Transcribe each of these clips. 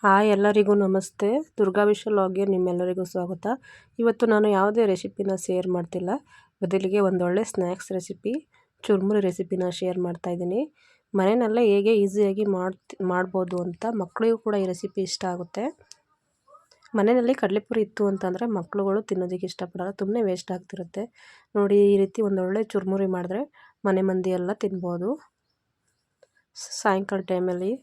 Hi ಎಲ್ಲರಿಗೂ ನಮಸ್ತೆ. ದುರ್ಗಾ ವಿಶ್ವ ಲಾಗ್ಗೆ ನಿಮ್ಮೆಲ್ಲರಿಗೂ ಸ್ವಾಗತ. ಇವತ್ತು ನಾನು ಯಾವುದೇ ರೆಸಿಪಿನ ಶೇರ್ ಮಾಡ್ತಿಲ್ಲ, ಬದಲಿಗೆ ಒಂದೊಳ್ಳೆ ಸ್ನ್ಯಾಕ್ಸ್ ರೆಸಿಪಿ ಚುರುಮುರಿ ರೆಸಿಪಿನ ಶೇರ್ ಮಾಡ್ತಾಯಿದ್ದೀನಿ. ಮನೆಯಲ್ಲೇ ಹೇಗೆ ಈಸಿಯಾಗಿ ಮಾಡ್ಬೋದು ಅಂತ ಮಕ್ಕಳಿಗೂ ಕೂಡ ಈ ರೆಸಿಪಿ ಇಷ್ಟ ಆಗುತ್ತೆ. ಮನೆಯಲ್ಲಿ ಕಡಲೆಪುರಿ ಇತ್ತು ಅಂತಂದರೆ ಮಕ್ಕಳುಗಳು ತಿನ್ನೋದಕ್ಕೆ ಇಷ್ಟಪಡಲ್ಲ, ತುಂಬನೇ ವೇಸ್ಟ್ ಆಗ್ತಿರುತ್ತೆ. ನೋಡಿ, ಈ ರೀತಿ ಒಂದೊಳ್ಳೆ ಚುರುಮುರಿ ಮಾಡಿದ್ರೆ ಮನೆ ಮಂದಿ ಎಲ್ಲ ತಿನ್ಬೋದು. ಸಾಯಂಕಾಲ ಟೈಮಲ್ಲಿ,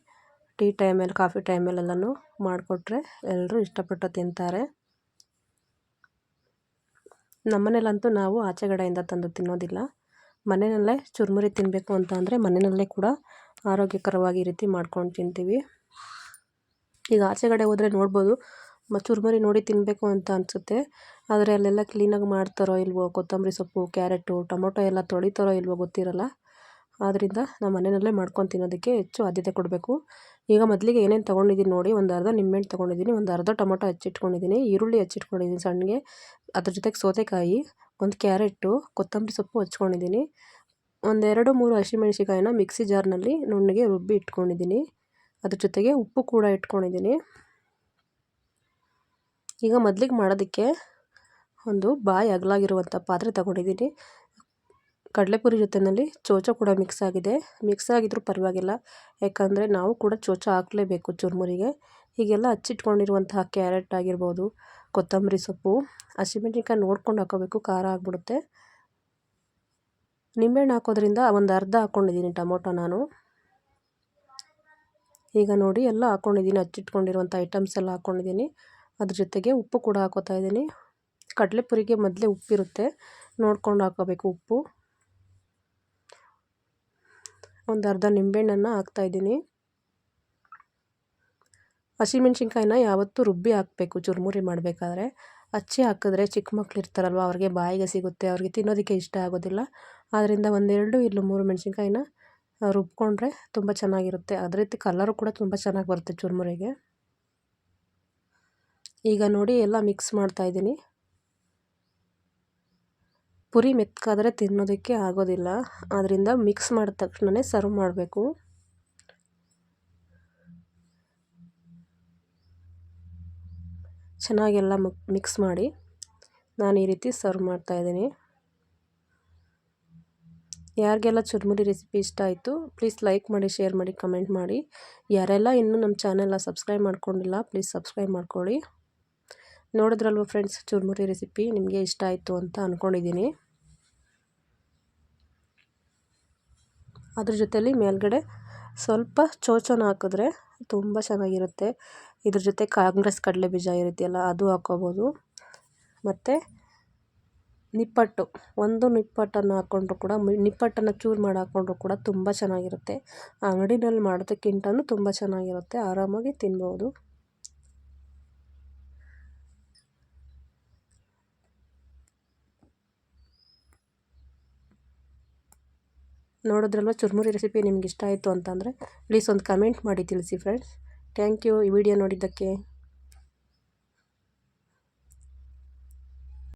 ಟೀ ಟೈಮಲ್ಲಿ, ಕಾಫಿ ಟೈಮಲ್ಲೆಲ್ಲನೂ ಮಾಡಿಕೊಟ್ರೆ ಎಲ್ಲರೂ ಇಷ್ಟಪಟ್ಟು ತಿಂತಾರೆ. ನಮ್ಮನೇಲಂತೂ ನಾವು ಆಚೆಗಡೆಯಿಂದ ತಂದು ತಿನ್ನೋದಿಲ್ಲ. ಮನೆಯಲ್ಲೇ ಚುರುಮುರಿ ತಿನ್ನಬೇಕು ಅಂತ ಅಂದರೆ ಮನೆಯಲ್ಲೇ ಕೂಡ ಆರೋಗ್ಯಕರವಾಗಿ ಈ ರೀತಿ ಮಾಡ್ಕೊಂಡು ತಿಂತೀವಿ. ಈಗ ಆಚೆಗಡೆ ಹೋದರೆ ನೋಡ್ಬೋದು, ಚುರುಮುರಿ ನೋಡಿ ತಿನ್ನಬೇಕು ಅಂತ ಅನಿಸುತ್ತೆ. ಆದರೆ ಅಲ್ಲೆಲ್ಲ ಕ್ಲೀನಾಗಿ ಮಾಡ್ತಾರೋ ಇಲ್ವೋ, ಕೊತ್ತಂಬರಿ ಸೊಪ್ಪು, ಕ್ಯಾರೆಟು, ಟೊಮೊಟೊ ಎಲ್ಲ ತೊಳಿತಾರೋ ಇಲ್ವೋ ಗೊತ್ತಿರಲ್ಲ. ಆದ್ದರಿಂದ ನಾವು ಮನೆಯಲ್ಲೇ ಮಾಡ್ಕೊಂಡು ತಿನ್ನೋದಕ್ಕೆ ಹೆಚ್ಚು ಆದ್ಯತೆ ಕೊಡಬೇಕು. ಈಗ ಮೊದಲಿಗೆ ಏನೇನು ತೊಗೊಂಡಿದ್ದೀನಿ ನೋಡಿ, ಒಂದು ಅರ್ಧ ನಿಂಬೆಹಣ್ಣು ತೊಗೊಂಡಿದ್ದೀನಿ, ಒಂದು ಅರ್ಧ ಟೊಮೊಟೊ ಹಚ್ಚಿಟ್ಕೊಂಡಿದ್ದೀನಿ, ಈರುಳ್ಳಿ ಹಚ್ಚಿಟ್ಕೊಂಡಿದ್ದೀನಿ ಸಣ್ಣಗೆ, ಅದ್ರ ಜೊತೆಗೆ ಸೌತೆಕಾಯಿ, ಒಂದು ಕ್ಯಾರೆಟು, ಕೊತ್ತಂಬರಿ ಸೊಪ್ಪು ಹಚ್ಕೊಂಡಿದ್ದೀನಿ, ಒಂದು 2-3 ಹಸಿಮೆಣಸಿಕಾಯಿನ ಮಿಕ್ಸಿ ಜಾರ್ನಲ್ಲಿ ನುಣ್ಣಗೆ ರುಬ್ಬಿ ಇಟ್ಕೊಂಡಿದ್ದೀನಿ. ಅದ್ರ ಜೊತೆಗೆ ಉಪ್ಪು ಕೂಡ ಇಟ್ಕೊಂಡಿದ್ದೀನಿ. ಈಗ ಮೊದಲಿಗೆ ಮಾಡೋದಕ್ಕೆ ಒಂದು ಬಾಯಿ ಅಗಲಾಗಿರುವಂಥ ಪಾತ್ರೆ ತೊಗೊಂಡಿದ್ದೀನಿ. ಕಡಲೆಪುರಿ ಜೊತೆಯಲ್ಲಿ ಚೋಚ ಕೂಡ ಮಿಕ್ಸ್ ಆಗಿದ್ರೂ ಪರವಾಗಿಲ್ಲ, ಯಾಕಂದರೆ ನಾವು ಕೂಡ ಚೋಚ ಹಾಕಲೇಬೇಕು ಚುರುಮುರಿಗೆ. ಹೀಗೆಲ್ಲ ಹಚ್ಚಿಟ್ಕೊಂಡಿರುವಂತಹ ಕ್ಯಾರೆಟ್ ಆಗಿರ್ಬೋದು, ಕೊತ್ತಂಬರಿ ಸೊಪ್ಪು, ಹಸಿಮೆಣಸಿನ್ಕಾಯಿ ನೋಡ್ಕೊಂಡು ಹಾಕೋಬೇಕು, ಖಾರ ಆಗಿಬಿಡುತ್ತೆ. ನಿಂಬೆಹಣ್ಣು ಹಾಕೋದ್ರಿಂದ ಒಂದು ಅರ್ಧ ಹಾಕ್ಕೊಂಡಿದ್ದೀನಿ ಟೊಮೊಟೊ ನಾನು. ಈಗ ನೋಡಿ ಎಲ್ಲ ಹಾಕ್ಕೊಂಡಿದ್ದೀನಿ, ಹಚ್ಚಿಟ್ಕೊಂಡಿರುವಂಥ ಐಟಮ್ಸ್ ಎಲ್ಲ ಹಾಕ್ಕೊಂಡಿದ್ದೀನಿ. ಅದ್ರ ಜೊತೆಗೆ ಉಪ್ಪು ಕೂಡ ಹಾಕೋತಾ ಇದ್ದೀನಿ. ಕಡಲೆಪುರಿಗೆ ಮೊದಲೇ ಉಪ್ಪಿರುತ್ತೆ, ನೋಡ್ಕೊಂಡು ಹಾಕೋಬೇಕು ಉಪ್ಪು. ಒಂದು ಅರ್ಧ ನಿಂಬೆಹಣ್ಣನ್ನು ಹಾಕ್ತಾಯಿದ್ದೀನಿ. ಹಸಿಮೆಣ್ಸಿನ್ಕಾಯಿನ ಯಾವತ್ತೂ ರುಬ್ಬಿ ಹಾಕಬೇಕು ಚುರುಮುರಿ ಮಾಡಬೇಕಾದ್ರೆ. ಹಚ್ಚಿ ಹಾಕಿದ್ರೆ ಚಿಕ್ಕ ಮಕ್ಳು ಇರ್ತಾರಲ್ವ, ಅವ್ರಿಗೆ ಬಾಯಿಗೆ ಸಿಗುತ್ತೆ, ಅವ್ರಿಗೆ ತಿನ್ನೋದಕ್ಕೆ ಇಷ್ಟ ಆಗೋದಿಲ್ಲ. ಆದ್ದರಿಂದ 1-2 ಇಲ್ಲ 3 ಮೆಣಸಿನ್ಕಾಯಿನ ರುಬ್ಕೊಂಡ್ರೆ ತುಂಬ ಚೆನ್ನಾಗಿರುತ್ತೆ. ಅದೇ ರೀತಿ ಕಲರು ಕೂಡ ತುಂಬ ಚೆನ್ನಾಗಿ ಬರುತ್ತೆ ಚುರುಮುರಿಗೆ. ಈಗ ನೋಡಿ ಎಲ್ಲ ಮಿಕ್ಸ್ ಮಾಡ್ತಾಯಿದ್ದೀನಿ. ಪುರಿ ಮೆತ್ತಗಾದರೆ ತಿನ್ನೋದಕ್ಕೆ ಆಗೋದಿಲ್ಲ, ಆದ್ದರಿಂದ ಮಿಕ್ಸ್ ಮಾಡಿದ ತಕ್ಷಣವೇ ಸರ್ವ್ ಮಾಡಬೇಕು. ಚೆನ್ನಾಗೆಲ್ಲ ಮಿಕ್ಸ್ ಮಾಡಿ ನಾನು ಈ ರೀತಿ ಸರ್ವ್ ಮಾಡ್ತಾಯಿದ್ದೀನಿ. ಯಾರಿಗೆಲ್ಲ ಚುರುಮುರಿ ರೆಸಿಪಿ ಇಷ್ಟ ಆಯಿತು ಪ್ಲೀಸ್ ಲೈಕ್ ಮಾಡಿ, ಶೇರ್ ಮಾಡಿ, ಕಮೆಂಟ್ ಮಾಡಿ. ಯಾರೆಲ್ಲ ಇನ್ನೂ ನಮ್ಮ ಚಾನೆಲ್ನ ಸಬ್ಸ್ಕ್ರೈಬ್ ಮಾಡ್ಕೊಂಡಿಲ್ಲ ಪ್ಲೀಸ್ ಸಬ್ಸ್ಕ್ರೈಬ್ ಮಾಡ್ಕೊಳ್ಳಿ. ನೋಡಿದ್ರಲ್ವ ಫ್ರೆಂಡ್ಸ್, ಚುರುಮುರಿ ರೆಸಿಪಿ ನಿಮಗೆ ಇಷ್ಟ ಆಯಿತು ಅಂತ ಅಂದ್ಕೊಂಡಿದ್ದೀನಿ. ಅದ್ರ ಜೊತೆಲಿ ಮೇಲ್ಗಡೆ ಸ್ವಲ್ಪ ಚೋಚನ ಹಾಕಿದ್ರೆ ತುಂಬ ಚೆನ್ನಾಗಿರುತ್ತೆ. ಇದ್ರ ಜೊತೆ ಕಾಂಗ್ರೆಸ್ ಕಡಲೆ ಬೀಜ ಇರುತ್ತೆಲ್ಲ ಅದು ಹಾಕ್ಕೋಬೋದು. ಮತ್ತು ನಿಪ್ಪಟ್ಟು, ಒಂದು ನಿಪ್ಪಟ್ಟನ್ನು ಹಾಕ್ಕೊಂಡ್ರು ಕೂಡ, ನಿಪ್ಪಟ್ಟನ್ನು ಚೂರು ಮಾಡಿ ಹಾಕ್ಕೊಂಡ್ರು ಕೂಡ ತುಂಬ ಚೆನ್ನಾಗಿರುತ್ತೆ. ಅಂಗಡಿನಲ್ಲಿ ಮಾಡೋದಕ್ಕಿಂತನೂ ತುಂಬ ಚೆನ್ನಾಗಿರುತ್ತೆ, ಆರಾಮಾಗಿ ತಿನ್ಬೋದು. ನೋಡಿದ್ರಲ್ವ, ಚುರುಮುರಿ ರೆಸಿಪಿ ನಿಮ್ಗೆ ಇಷ್ಟ ಆಯಿತು ಅಂತಂದರೆ ಪ್ಲೀಸ್ ಒಂದು ಕಮೆಂಟ್ ಮಾಡಿ ತಿಳಿಸಿ ಫ್ರೆಂಡ್ಸ್. ಥ್ಯಾಂಕ್ ಯು ಈ ವಿಡಿಯೋ ನೋಡಿದ್ದಕ್ಕೆ.